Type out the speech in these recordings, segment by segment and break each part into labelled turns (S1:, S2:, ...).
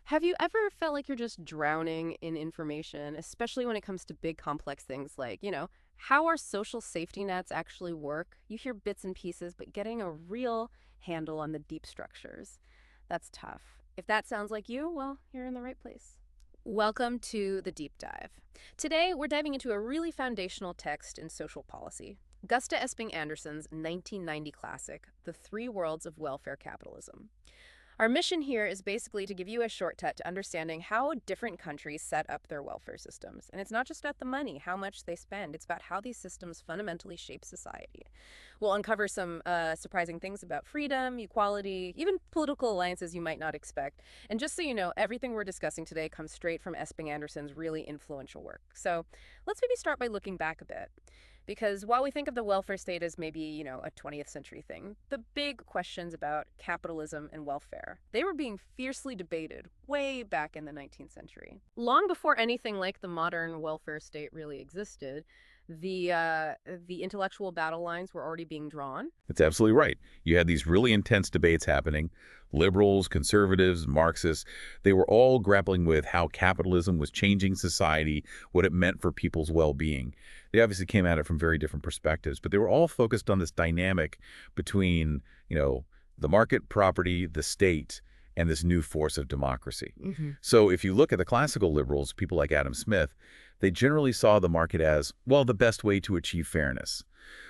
S1: Have you ever felt like you're just drowning in information, especially when it comes to big complex things like, how our social safety nets actually work? You hear bits and pieces, but getting a real handle on the deep structures, that's tough. If that sounds like you, well, you're in the right place. Welcome to the deep dive. Today, we're diving into a really foundational text in social policy. Gøsta Esping-Andersen's 1990 classic, The Three Worlds of Welfare Capitalism. Our mission here is basically to give you a shortcut to understanding how different countries set up their welfare systems. And it's not just about the money, how much they spend. It's about how these systems fundamentally shape society. We'll uncover some surprising things about freedom, equality, even political alliances you might not expect. And just so you know, everything we're discussing today comes straight from Esping-Andersen's really influential work. So let's maybe start by looking back a bit. Because while we think of the welfare state as maybe, a 20th century thing, the big questions about capitalism and welfare, they were being fiercely debated way back in the 19th century. Long before anything like the modern welfare state really existed, the intellectual battle lines were already being drawn.
S2: That's absolutely right. You had these really intense debates happening. Liberals, conservatives, Marxists, they were all grappling with how capitalism was changing society, what it meant for people's well-being. They obviously came at it from very different perspectives, but they were all focused on this dynamic between, the market, property, the state, and this new force of democracy. So if you look at the classical liberals, people like Adam Smith, they generally saw the market as, well, the best way to achieve fairness.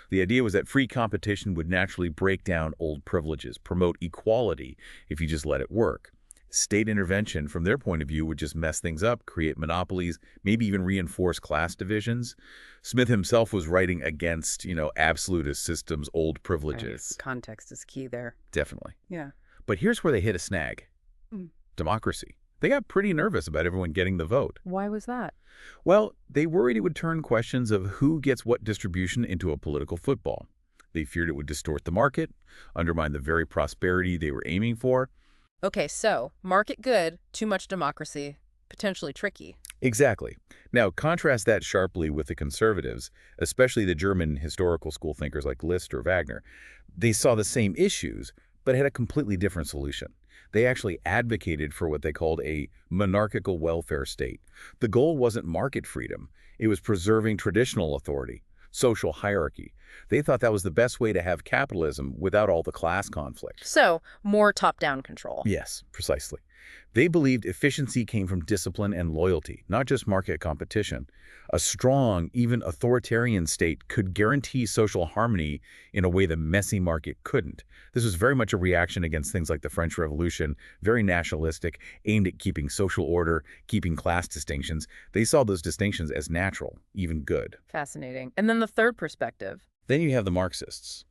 S2: The idea was that free competition would naturally break down old privileges, promote equality if you just let it work. State intervention, from their point of view, would just mess things up, create monopolies, maybe even reinforce class divisions. Smith himself was writing against, absolutist systems, old privileges.
S1: Right. Context is key there.
S2: Definitely.
S1: Yeah.
S2: But here's where they hit a snag. Democracy. They got pretty nervous about everyone getting the vote.
S1: Why was that?
S2: Well, they worried it would turn questions of who gets what distribution into a political football. They feared it would distort the market, undermine the very prosperity they were aiming for.
S1: Okay, so market good, too much democracy, potentially tricky.
S2: Exactly. Now, contrast that sharply with the conservatives, especially the German historical school thinkers like Liszt or Wagner. They saw the same issues, but had a completely different solution. They actually advocated for what they called a monarchical welfare state. The goal wasn't market freedom. It was preserving traditional authority, social hierarchy. They thought that was the best way to have capitalism without all the class conflict.
S1: So, more top-down control.
S2: Yes, precisely. They believed efficiency came from discipline and loyalty, not just market competition. A strong, even authoritarian state could guarantee social harmony in a way the messy market couldn't. This was very much a reaction against things like the French Revolution, very nationalistic, aimed at keeping social order, keeping class distinctions. They saw those distinctions as natural, even good.
S1: Fascinating. And then the third perspective.
S2: Then you have the Marxists.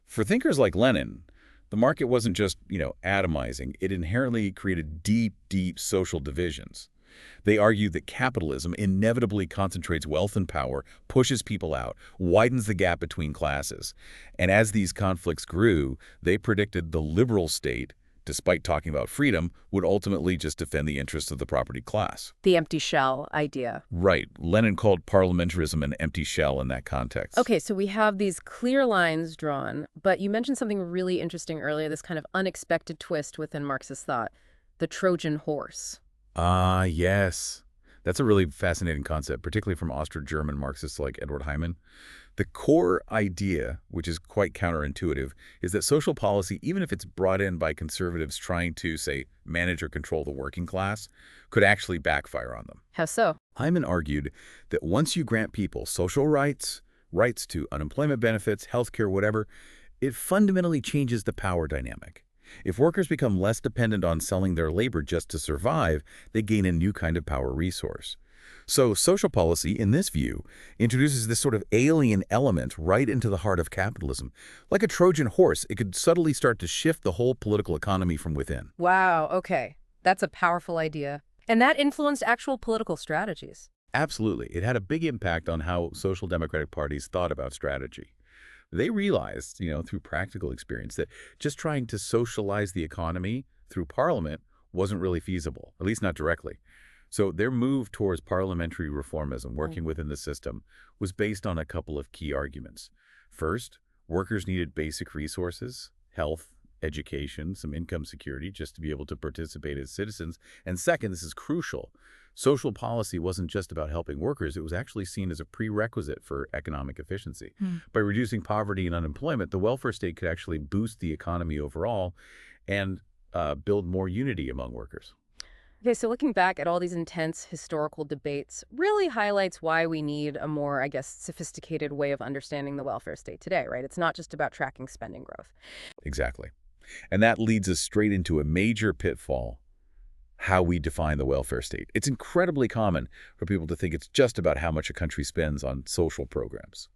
S2: For thinkers like Lenin, the market wasn't just, atomizing. It inherently created deep, deep social divisions. They argued that capitalism inevitably concentrates wealth and power, pushes people out, widens the gap between classes. And as these conflicts grew, they predicted the liberal state, despite talking about freedom, would ultimately just defend the interests of the property class.
S1: The empty shell idea.
S2: Right. Lenin called parliamentarism an empty shell in that context.
S1: Okay, so we have these clear lines drawn, but you mentioned something really interesting earlier, this kind of unexpected twist within Marxist thought, the Trojan horse.
S2: Ah, yes. That's a really fascinating concept, particularly from Austro-German Marxists like Edward Hyman. The core idea, which is quite counterintuitive, is that social policy, even if it's brought in by conservatives trying to, say, manage or control the working class, could actually backfire on them.
S1: How so?
S2: Hyman argued that once you grant people social rights, rights to unemployment benefits, healthcare, whatever, it fundamentally changes the power dynamic. If workers become less dependent on selling their labor just to survive, they gain a new kind of power resource. So social policy, in this view, introduces this sort of alien element right into the heart of capitalism. Like a Trojan horse, it could subtly start to shift the whole political economy from within.
S1: Wow, okay. That's a powerful idea. And that influenced actual political strategies.
S2: Absolutely. It had a big impact on how social democratic parties thought about strategy. They realized, through practical experience, that just trying to socialize the economy through parliament wasn't really feasible, at least not directly. So their move towards parliamentary reformism, working within the system, was based on a couple of key arguments. First, workers needed basic resources, health, education, some income security, just to be able to participate as citizens. And second, this is crucial, social policy wasn't just about helping workers, it was actually seen as a prerequisite for economic efficiency. By reducing poverty and unemployment, the welfare state could actually boost the economy overall and build more unity among workers.
S1: Okay, so looking back at all these intense historical debates really highlights why we need a more, I guess, sophisticated way of understanding the welfare state today, right? It's not just about tracking spending growth.
S2: Exactly. And that leads us straight into a major pitfall, how we define the welfare state. It's incredibly common for people to think it's just about how much a country spends on social programs.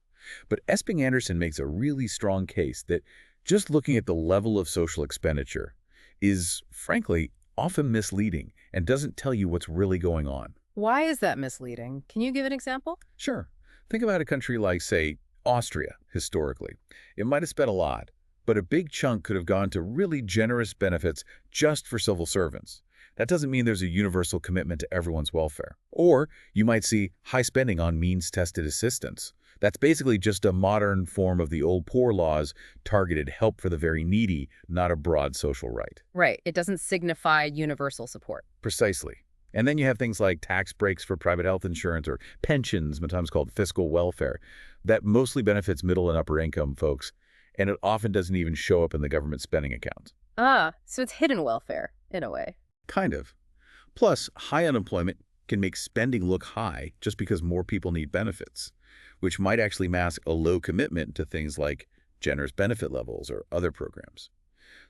S2: But Esping-Andersen makes a really strong case that just looking at the level of social expenditure is, frankly, often misleading and doesn't tell you what's really going on.
S1: Why is that misleading? Can you give an example?
S2: Sure. Think about a country like, say, Austria, historically. It might have spent a lot, but a big chunk could have gone to really generous benefits just for civil servants. That doesn't mean there's a universal commitment to everyone's welfare. Or you might see high spending on means-tested assistance. That's basically just a modern form of the old poor laws, targeted help for the very needy, not a broad social right.
S1: Right. It doesn't signify universal support.
S2: Precisely. And then you have things like tax breaks for private health insurance or pensions, sometimes called fiscal welfare, that mostly benefits middle and upper income folks, and it often doesn't even show up in the government spending accounts.
S1: Ah, so it's hidden welfare, in a way.
S2: Kind of. Plus, high unemployment can make spending look high just because more people need benefits, which might actually mask a low commitment to things like generous benefit levels or other programs.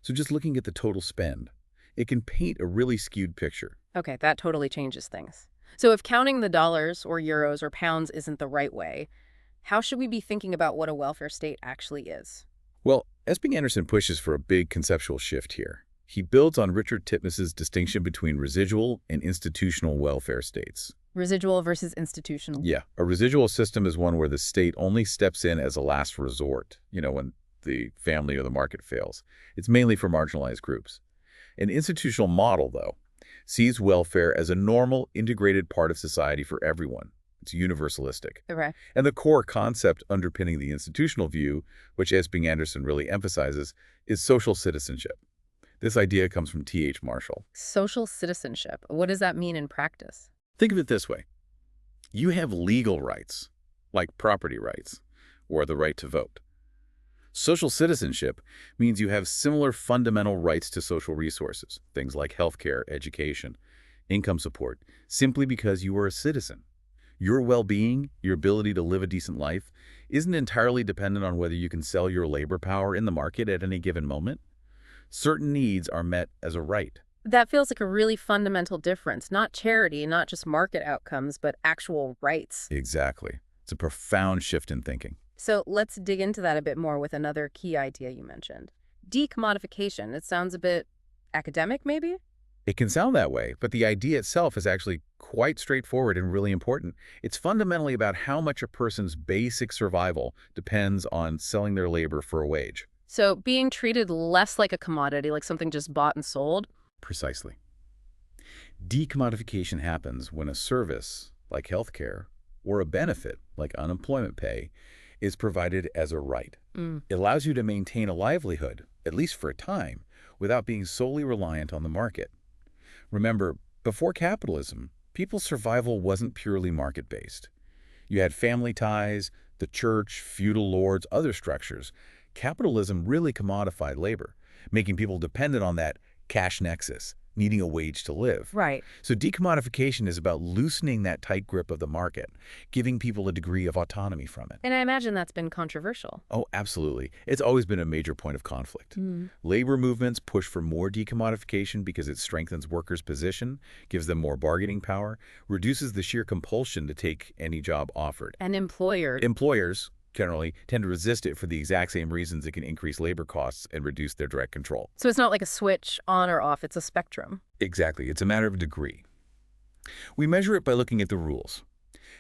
S2: So just looking at the total spend, it can paint a really skewed picture.
S1: Okay, that totally changes things. So if counting the dollars or euros or pounds isn't the right way, how should we be thinking about what a welfare state actually is?
S2: Well, Esping-Andersen pushes for a big conceptual shift here. He builds on Richard Titmus's distinction between residual and institutional welfare states.
S1: Residual versus institutional.
S2: Yeah, a residual system is one where the state only steps in as a last resort, when the family or the market fails. It's mainly for marginalized groups. An institutional model, though, sees welfare as a normal, integrated part of society for everyone. It's universalistic.
S1: Okay.
S2: And the core concept underpinning the institutional view, which Esping-Andersen really emphasizes, is social citizenship. This idea comes from T.H. Marshall.
S1: Social citizenship. What does that mean in practice?
S2: Think of it this way. You have legal rights, like property rights, or the right to vote. Social citizenship means you have similar fundamental rights to social resources, things like healthcare, education, income support, simply because you are a citizen. Your well-being, your ability to live a decent life, isn't entirely dependent on whether you can sell your labor power in the market at any given moment. Certain needs are met as a right.
S1: That feels like a really fundamental difference. Not charity, not just market outcomes, but actual rights.
S2: Exactly. It's a profound shift in thinking.
S1: So let's dig into that a bit more with another key idea you mentioned. De-commodification. It sounds a bit academic, maybe?
S2: It can sound that way, but the idea itself is actually quite straightforward and really important. It's fundamentally about how much a person's basic survival depends on selling their labor for a wage.
S1: So being treated less like a commodity, like something just bought and sold?
S2: Precisely. De-commodification happens when a service, like healthcare, or a benefit, like unemployment pay, is provided as a right. It allows you to maintain a livelihood, at least for a time, without being solely reliant on the market. Remember, before capitalism, people's survival wasn't purely market-based. You had family ties, the church, feudal lords, other structures. Capitalism really commodified labor, making people dependent on that cash nexus, needing a wage to live.
S1: Right.
S2: So decommodification is about loosening that tight grip of the market, giving people a degree of autonomy from it.
S1: And I imagine that's been controversial.
S2: Oh, absolutely. It's always been a major point of conflict. Labor movements push for more decommodification because it strengthens workers' position, gives them more bargaining power, reduces the sheer compulsion to take any job offered.
S1: And
S2: Employers generally tend to resist it for the exact same reasons it can increase labor costs and reduce their direct control.
S1: So it's not like a switch on or off, it's a spectrum.
S2: Exactly. It's a matter of degree. We measure it by looking at the rules.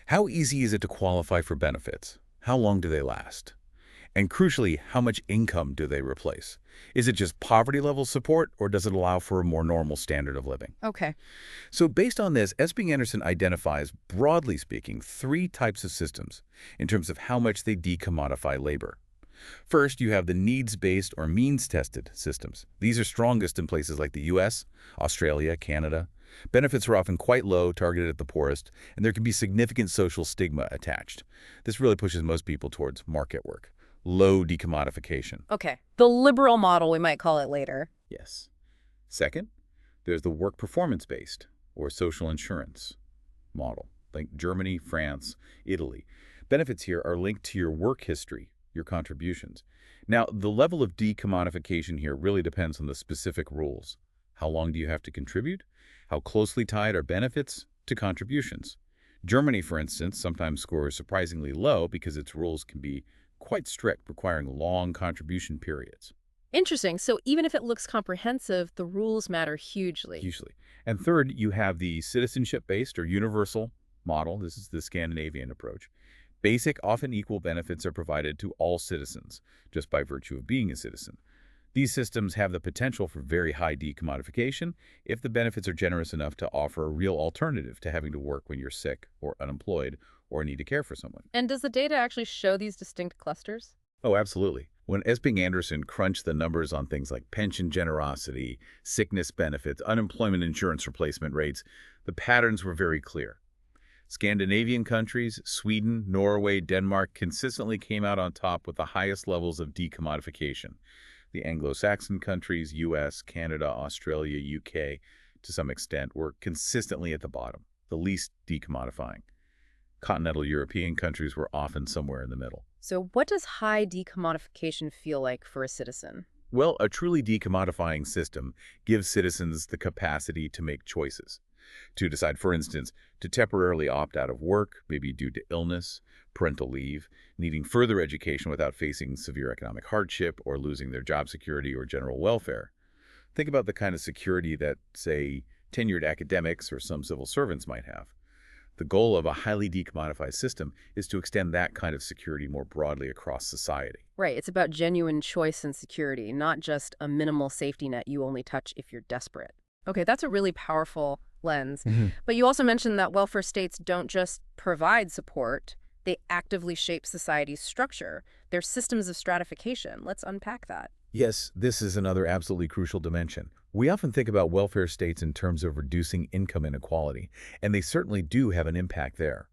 S2: How easy is it to qualify for benefits? How long do they last? And crucially, how much income do they replace? Is it just poverty-level support, or does it allow for a more normal standard of living?
S1: Okay.
S2: So based on this, Esping-Andersen identifies, broadly speaking, 3 types of systems in terms of how much they decommodify labor. First, you have the needs-based or means-tested systems. These are strongest in places like the US, Australia, Canada. Benefits are often quite low, targeted at the poorest, and there can be significant social stigma attached. This really pushes most people towards market work. Low decommodification.
S1: Okay, the liberal model, we might call it later.
S2: Yes. Second, there's the work performance-based or social insurance model, like Germany, France, Italy. Benefits here are linked to your work history, your contributions. Now, the level of decommodification here really depends on the specific rules. How long do you have to contribute? How closely tied are benefits to contributions? Germany, for instance, sometimes scores surprisingly low because its rules can be quite strict, requiring long contribution periods.
S1: Interesting. So even if it looks comprehensive, the rules matter hugely.
S2: Hugely. And third, you have the citizenship-based or universal model. This is the Scandinavian approach. Basic, often equal benefits are provided to all citizens, just by virtue of being a citizen. These systems have the potential for very high decommodification if the benefits are generous enough to offer a real alternative to having to work when you're sick or unemployed or need to care for someone.
S1: And does the data actually show these distinct clusters?
S2: Oh, absolutely. When Esping-Andersen crunched the numbers on things like pension generosity, sickness benefits, unemployment insurance replacement rates, the patterns were very clear. Scandinavian countries, Sweden, Norway, Denmark consistently came out on top with the highest levels of decommodification. The Anglo-Saxon countries, US, Canada, Australia, UK, to some extent, were consistently at the bottom, the least decommodifying. Continental European countries were often somewhere in the middle.
S1: So what does high decommodification feel like for a citizen?
S2: Well, a truly decommodifying system gives citizens the capacity to make choices. To decide, for instance, to temporarily opt out of work, maybe due to illness, parental leave, needing further education without facing severe economic hardship or losing their job security or general welfare. Think about the kind of security that, say, tenured academics or some civil servants might have. The goal of a highly decommodified system is to extend that kind of security more broadly across society.
S1: Right, it's about genuine choice and security, not just a minimal safety net you only touch if you're desperate. Okay, that's a really powerful lens. But you also mentioned that welfare states don't just provide support, they actively shape society's structure. They're systems of stratification. Let's unpack that.
S2: Yes, this is another absolutely crucial dimension. We often think about welfare states in terms of reducing income inequality, and they certainly do have an impact there.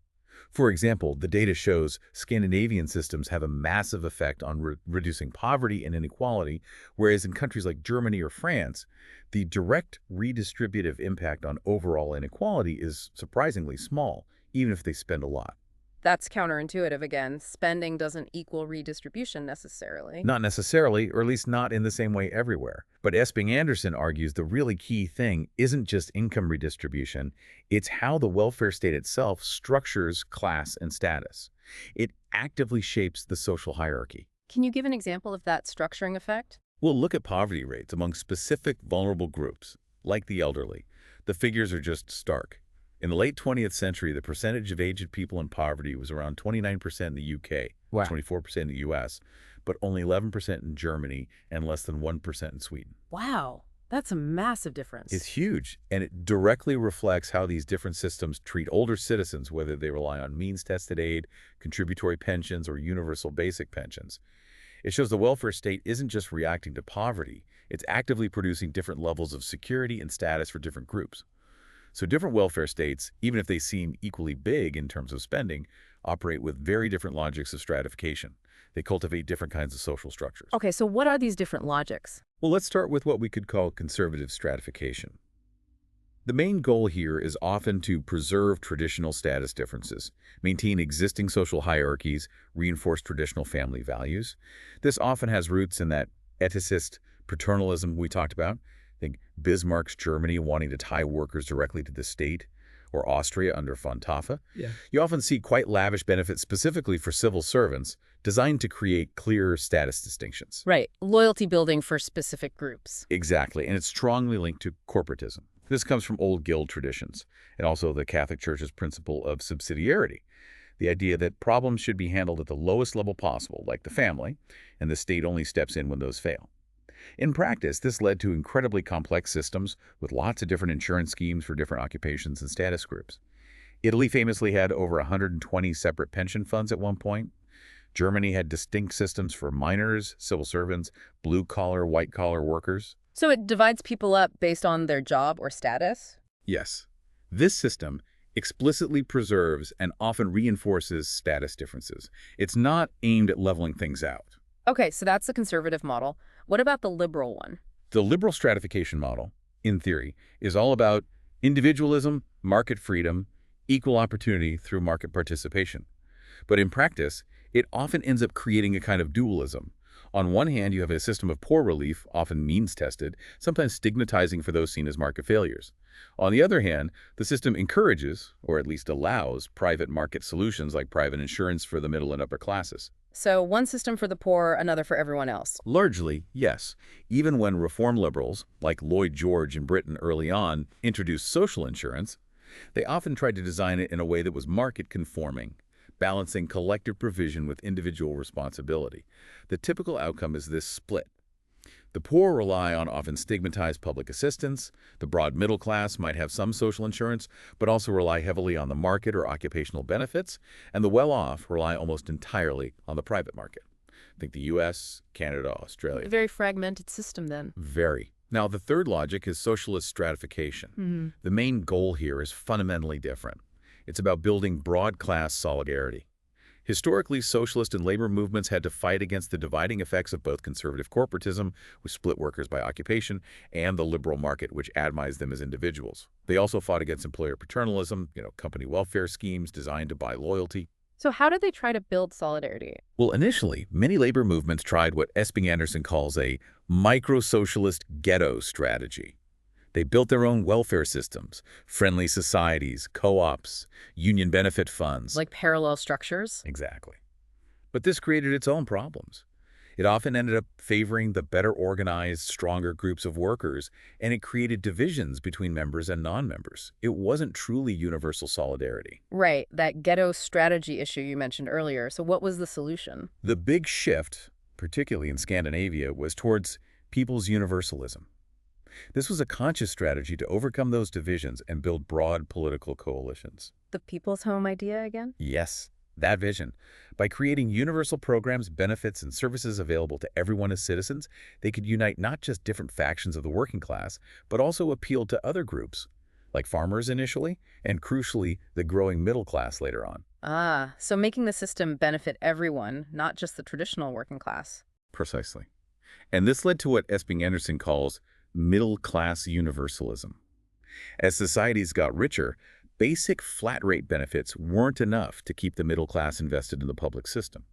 S2: For example, the data shows Scandinavian systems have a massive effect on reducing poverty and inequality, whereas in countries like Germany or France, the direct redistributive impact on overall inequality is surprisingly small, even if they spend a lot.
S1: That's counterintuitive again. Spending doesn't equal redistribution necessarily.
S2: Not necessarily, or at least not in the same way everywhere. But Esping-Andersen argues the really key thing isn't just income redistribution, it's how the welfare state itself structures class and status. It actively shapes the social hierarchy.
S1: Can you give an example of that structuring effect?
S2: We'll look at poverty rates among specific vulnerable groups, like the elderly. The figures are just stark. In the late 20th century, the percentage of aged people in poverty was around 29% in the UK,
S3: Wow.
S2: 24% in the US, but only 11% in Germany and less than 1% in Sweden.
S1: Wow, that's a massive difference.
S2: It's huge, and it directly reflects how these different systems treat older citizens, whether they rely on means-tested aid, contributory pensions, or universal basic pensions. It shows the welfare state isn't just reacting to poverty, it's actively producing different levels of security and status for different groups. So different welfare states, even if they seem equally big in terms of spending, operate with very different logics of stratification. They cultivate different kinds of social structures.
S1: Okay, so what are these different logics?
S2: Well, let's start with what we could call conservative stratification. The main goal here is often to preserve traditional status differences, maintain existing social hierarchies, reinforce traditional family values. This often has roots in that ethicist paternalism we talked about. Think Bismarck's Germany wanting to tie workers directly to the state, or Austria under von Taffe.
S3: Yeah.
S2: You often see quite lavish benefits specifically for civil servants, designed to create clear status distinctions.
S1: Right, loyalty building for specific groups.
S2: Exactly, and it's strongly linked to corporatism. This comes from old guild traditions, and also the Catholic Church's principle of subsidiarity, the idea that problems should be handled at the lowest level possible, like the family, and the state only steps in when those fail. In practice, this led to incredibly complex systems with lots of different insurance schemes for different occupations and status groups. Italy famously had over 120 separate pension funds at one point. Germany had distinct systems for miners, civil servants, blue-collar, white-collar workers.
S1: So it divides people up based on their job or status?
S2: Yes, this system explicitly preserves and often reinforces status differences. It's not aimed at leveling things out.
S1: Okay, so that's the conservative model. What about the liberal one?
S2: The liberal stratification model, in theory, is all about individualism, market freedom, equal opportunity through market participation. But in practice, it often ends up creating a kind of dualism. On one hand, you have a system of poor relief, often means-tested, sometimes stigmatizing for those seen as market failures. On the other hand, the system encourages, or at least allows, private market solutions like private insurance for the middle and upper classes.
S1: So one system for the poor, another for everyone else.
S2: Largely, yes. Even when reform liberals, like Lloyd George in Britain early on, introduced social insurance, they often tried to design it in a way that was market-conforming, balancing collective provision with individual responsibility. The typical outcome is this split. The poor rely on often stigmatized public assistance. The broad middle class might have some social insurance, but also rely heavily on the market or occupational benefits. And the well-off rely almost entirely on the private market. Think the U.S., Canada, Australia.
S1: A very fragmented system then.
S2: Very. Now, the third logic is socialist stratification. The main goal here is fundamentally different. It's about building broad class solidarity. Historically, socialist and labor movements had to fight against the dividing effects of both conservative corporatism, which split workers by occupation, and the liberal market, which atomized them as individuals. They also fought against employer paternalism, company welfare schemes designed to buy loyalty.
S1: So how did they try to build solidarity?
S2: Well, initially, many labor movements tried what Esping-Andersen calls a micro-socialist ghetto strategy. They built their own welfare systems, friendly societies, co-ops, union benefit funds.
S1: Like parallel structures?
S2: Exactly. But this created its own problems. It often ended up favoring the better organized, stronger groups of workers, and it created divisions between members and non-members. It wasn't truly universal solidarity.
S1: Right, that ghetto strategy issue you mentioned earlier. So what was the solution?
S2: The big shift, particularly in Scandinavia, was towards people's universalism. This was a conscious strategy to overcome those divisions and build broad political coalitions.
S1: The people's home idea again?
S2: Yes, that vision. By creating universal programs, benefits, and services available to everyone as citizens, they could unite not just different factions of the working class, but also appeal to other groups, like farmers initially, and crucially, the growing middle class later on.
S1: Ah, so making the system benefit everyone, not just the traditional working class.
S2: Precisely. And this led to what Esping-Andersen calls middle-class universalism. As societies got richer, basic flat-rate benefits weren't enough to keep the middle class invested in the public system.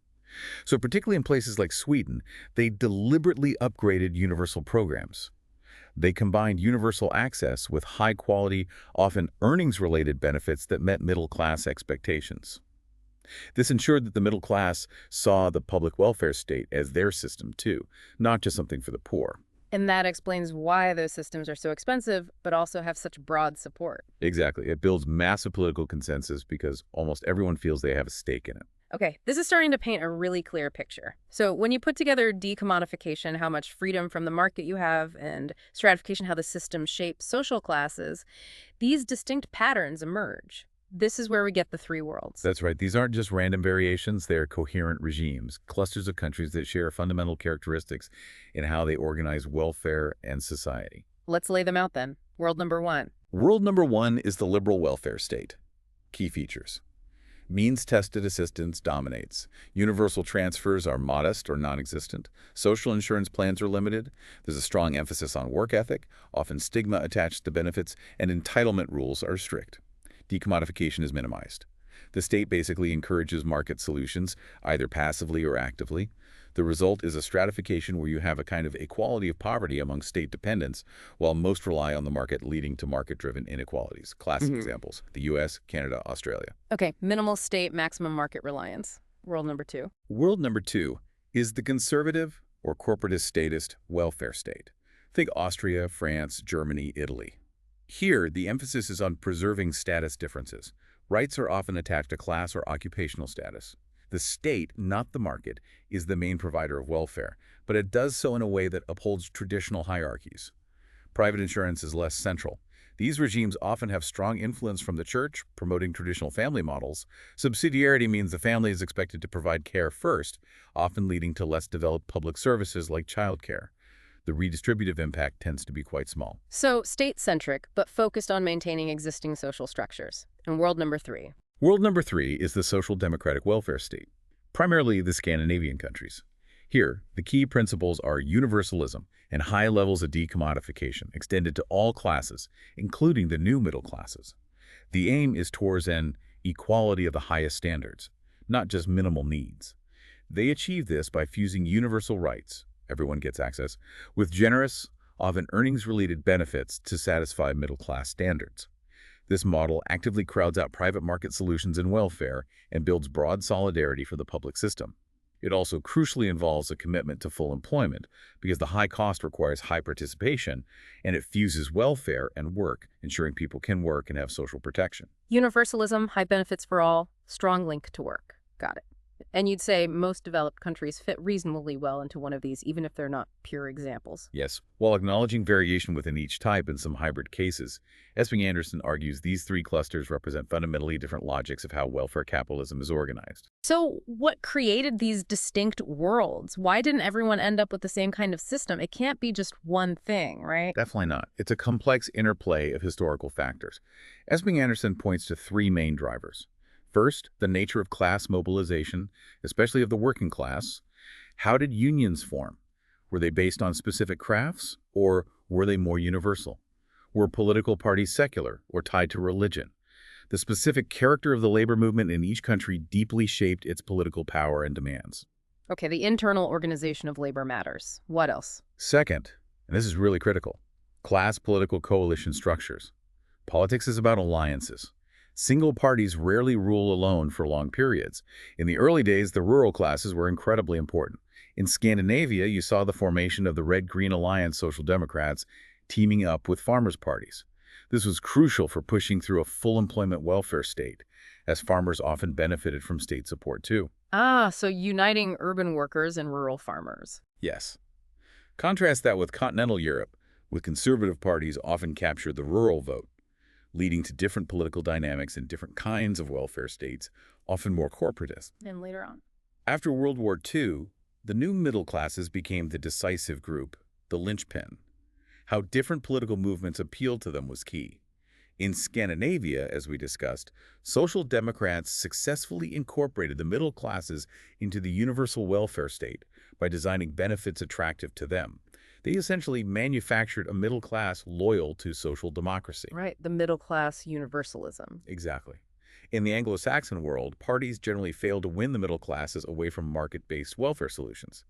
S2: So particularly in places like Sweden, they deliberately upgraded universal programs. They combined universal access with high-quality, often earnings-related benefits that met middle-class expectations. This ensured that the middle class saw the public welfare state as their system too, not just something for the poor.
S1: And that explains why those systems are so expensive, but also have such broad support.
S2: Exactly. It builds massive political consensus because almost everyone feels they have a stake in it.
S1: Okay, this is starting to paint a really clear picture. So when you put together de-commodification, how much freedom from the market you have, and stratification, how the system shapes social classes, these distinct patterns emerge. This is where we get the three worlds.
S2: That's right. These aren't just random variations. They're coherent regimes, clusters of countries that share fundamental characteristics in how they organize welfare and society.
S1: Let's lay them out then. World number one.
S2: World number one is the liberal welfare state. Key features. Means-tested assistance dominates. Universal transfers are modest or non-existent. Social insurance plans are limited. There's a strong emphasis on work ethic, often stigma attached to benefits, and entitlement rules are strict. De-commodification is minimized. The state basically encourages market solutions, either passively or actively. The result is a stratification where you have a kind of equality of poverty among state dependents, while most rely on the market, leading to market-driven inequalities. Classic examples: the U.S., Canada, Australia.
S1: Okay, minimal state, maximum market reliance. World number two.
S2: World number two is the conservative or corporatist statist welfare state. Think Austria, France, Germany, Italy. Here, the emphasis is on preserving status differences. Rights are often attached to class or occupational status. The state, not the market, is the main provider of welfare, but it does so in a way that upholds traditional hierarchies. Private insurance is less central. These regimes often have strong influence from the church, promoting traditional family models. Subsidiarity means the family is expected to provide care first, often leading to less developed public services like childcare. The redistributive impact tends to be quite small.
S1: So state-centric, but focused on maintaining existing social structures. And world number 3.
S2: World number 3 is the social democratic welfare state, primarily the Scandinavian countries. Here, the key principles are universalism and high levels of de-commodification extended to all classes, including the new middle classes. The aim is towards an equality of the highest standards, not just minimal needs. They achieve this by fusing universal rights, everyone gets access, with generous, often earnings-related benefits to satisfy middle-class standards. This model actively crowds out private market solutions in welfare and builds broad solidarity for the public system. It also crucially involves a commitment to full employment because the high cost requires high participation, and it fuses welfare and work, ensuring people can work and have social protection.
S1: Universalism, high benefits for all, strong link to work. Got it. And you'd say most developed countries fit reasonably well into one of these, even if they're not pure examples.
S2: Yes, while acknowledging variation within each type in some hybrid cases, Esping-Andersen argues these three clusters represent fundamentally different logics of how welfare capitalism is organized.
S1: So what created these distinct worlds? Why didn't everyone end up with the same kind of system? It can't be just one thing, right?
S2: Definitely not. It's a complex interplay of historical factors. Esping-Andersen points to three main drivers. First, the nature of class mobilization, especially of the working class. How did unions form? Were they based on specific crafts, or were they more universal? Were political parties secular or tied to religion? The specific character of the labor movement in each country deeply shaped its political power and demands.
S1: Okay, the internal organization of labor matters. What else?
S2: Second, and this is really critical, class political coalition structures. Politics is about alliances. Single parties rarely rule alone for long periods. In the early days, the rural classes were incredibly important. In Scandinavia, you saw the formation of the Red-Green Alliance Social Democrats teaming up with farmers' parties. This was crucial for pushing through a full employment welfare state, as farmers often benefited from state support too.
S1: Ah, so uniting urban workers and rural farmers.
S2: Yes. Contrast that with continental Europe, with conservative parties often captured the rural vote, leading to different political dynamics and different kinds of welfare states, often more corporatist.
S1: And later on.
S2: After World War II, the new middle classes became the decisive group, the linchpin. How different political movements appealed to them was key. In Scandinavia, as we discussed, social democrats successfully incorporated the middle classes into the universal welfare state by designing benefits attractive to them. They essentially manufactured a middle class loyal to social democracy.
S1: Right, the middle class universalism.
S2: Exactly. In the Anglo-Saxon world, parties generally failed to win the middle classes away from market-based welfare solutions.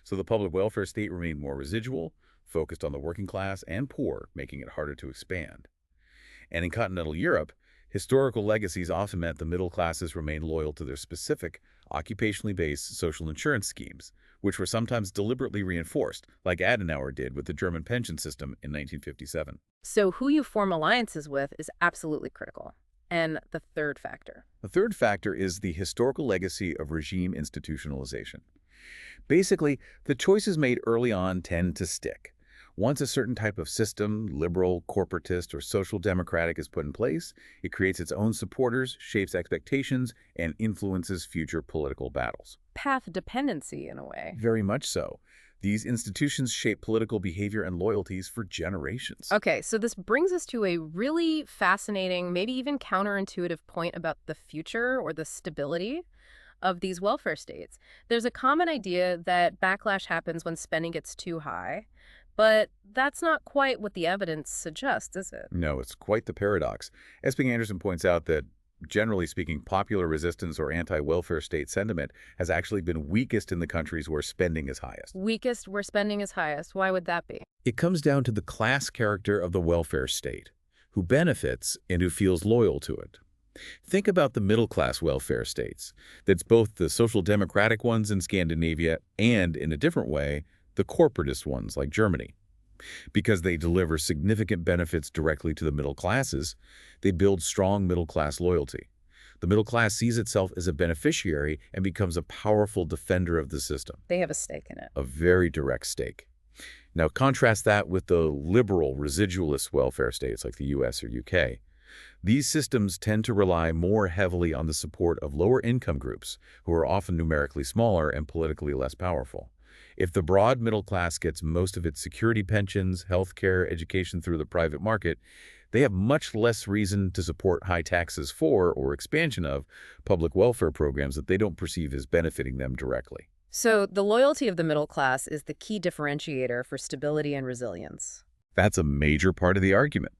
S2: So the public welfare state remained more residual, focused on the working class and poor, making it harder to expand. And in continental Europe, historical legacies often meant the middle classes remained loyal to their specific, occupationally based social insurance schemes, which were sometimes deliberately reinforced, like Adenauer did with the German pension system in 1957.
S1: So who you form alliances with is absolutely critical. And the third factor.
S2: The third factor is the historical legacy of regime institutionalization. Basically, the choices made early on tend to stick. Once a certain type of system, liberal, corporatist, or social democratic, is put in place, it creates its own supporters, shapes expectations, and influences future political battles.
S1: Path dependency, in a way.
S2: Very much so. These institutions shape political behavior and loyalties for generations.
S1: Okay, so this brings us to a really fascinating, maybe even counterintuitive point about the future or the stability of these welfare states. There's a common idea that backlash happens when spending gets too high, but that's not quite what the evidence suggests, is it?
S2: No, it's quite the paradox. Esping-Andersen points out that, generally speaking, popular resistance or anti-welfare state sentiment has actually been weakest in the countries where spending is highest.
S1: Weakest where spending is highest. Why would that be?
S2: It comes down to the class character of the welfare state, who benefits and who feels loyal to it. Think about the middle-class welfare states. That's both the social democratic ones in Scandinavia and, in a different way, the corporatist ones like Germany. Because they deliver significant benefits directly to the middle classes, they build strong middle-class loyalty. The middle class sees itself as a beneficiary and becomes a powerful defender of the system.
S1: They have a stake in it.
S2: A very direct stake. Now, contrast that with the liberal residualist welfare states like the US or UK. These systems tend to rely more heavily on the support of lower income groups, who are often numerically smaller and politically less powerful. If the broad middle class gets most of its security pensions, healthcare, education through the private market, they have much less reason to support high taxes for or expansion of public welfare programs that they don't perceive as benefiting them directly.
S1: So the loyalty of the middle class is the key differentiator for stability and resilience.
S2: That's a major part of the argument.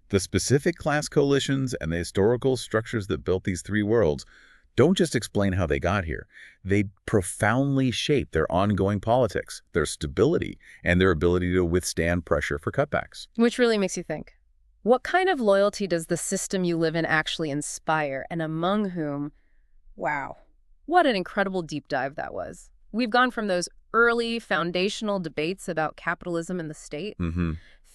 S2: The specific class coalitions and the historical structures that built these three worlds don't just explain how they got here. They profoundly shape their ongoing politics, their stability, and their ability to withstand pressure for cutbacks.
S1: Which really makes you think. What kind of loyalty does the system you live in actually inspire, and among whom? Wow. What an incredible deep dive that was. We've gone from those early foundational debates about capitalism and the state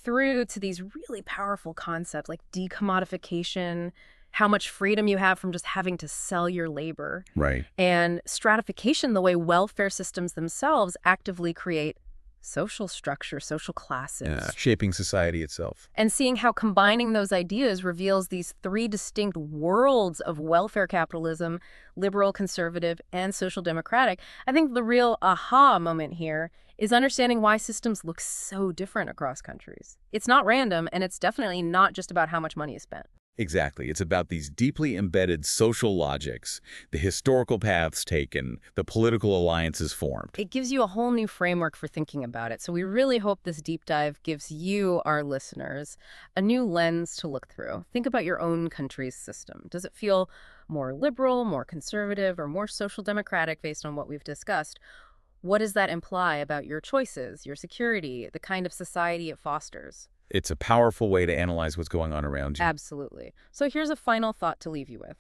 S1: through to these really powerful concepts like de-commodification, how much freedom you have from just having to sell your labor,
S2: Right.
S1: and stratification, the way welfare systems themselves actively create social structure, social classes.
S2: Yeah, shaping society itself.
S1: And seeing how combining those ideas reveals these three distinct worlds of welfare capitalism, liberal, conservative, and social democratic. I think the real aha moment here is understanding why systems look so different across countries. It's not random, and it's definitely not just about how much money is spent.
S2: Exactly. It's about these deeply embedded social logics, the historical paths taken, the political alliances formed.
S1: It gives you a whole new framework for thinking about it. So we really hope this deep dive gives you, our listeners, a new lens to look through. Think about your own country's system. Does it feel more liberal, more conservative, or more social democratic based on what we've discussed? What does that imply about your choices, your security, the kind of society it fosters?
S2: It's a powerful way to analyze what's going on around you.
S1: Absolutely. So here's a final thought to leave you with.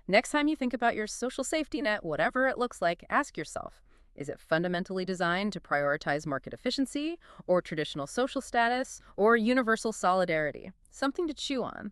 S1: Next time you think about your social safety net, whatever it looks like, ask yourself, is it fundamentally designed to prioritize market efficiency or traditional social status or universal solidarity? Something to chew on.